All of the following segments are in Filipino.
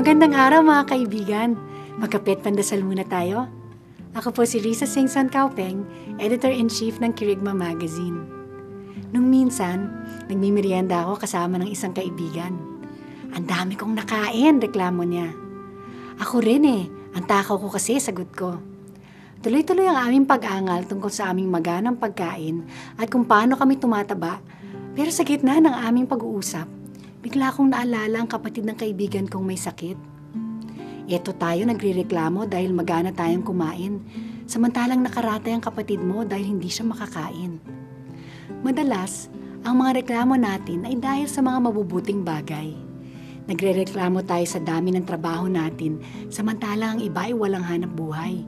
Magandang araw mga kaibigan. Magkapit pandasal muna tayo. Ako po si Risa Singson Kaupeng, Editor-in-Chief ng Kirigma Magazine. Nung minsan, nagmimerienda ako kasama ng isang kaibigan. Ang dami kong nakain, reklamo niya. Ako rin ang takaw ko kasi sagot ko. Tuloy-tuloy ang aming pag-angal tungkol sa aming maganang pagkain at kung paano kami tumataba. Pero sa gitna ng aming pag-uusap, bigla kong naalala ang kapatid ng kaibigan kong may sakit. Eto tayo nagrereklamo dahil magana tayong kumain, samantalang nakaratay ang kapatid mo dahil hindi siya makakain. Madalas, ang mga reklamo natin ay dahil sa mga mabubuting bagay. Nagrereklamo tayo sa dami ng trabaho natin, samantalang ang iba ay walang hanap buhay.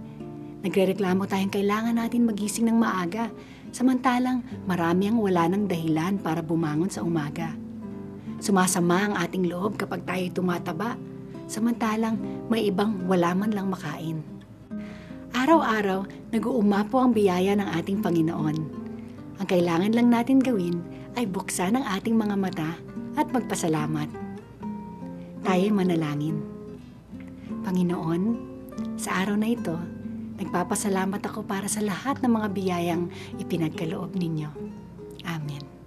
Nagrereklamo tayong kailangan natin magising ng maaga, samantalang marami ang wala ng dahilan para bumangon sa umaga. Sumasama ang ating loob kapag tayo tumataba, samantalang may ibang wala man lang makain. Araw-araw, nag-uumapo ang biyaya ng ating Panginoon. Ang kailangan lang natin gawin ay buksan ang ating mga mata at magpasalamat. Tayo'y manalangin. Panginoon, sa araw na ito, nagpapasalamat ako para sa lahat ng mga biyayang ipinagkaloob ninyo. Amen.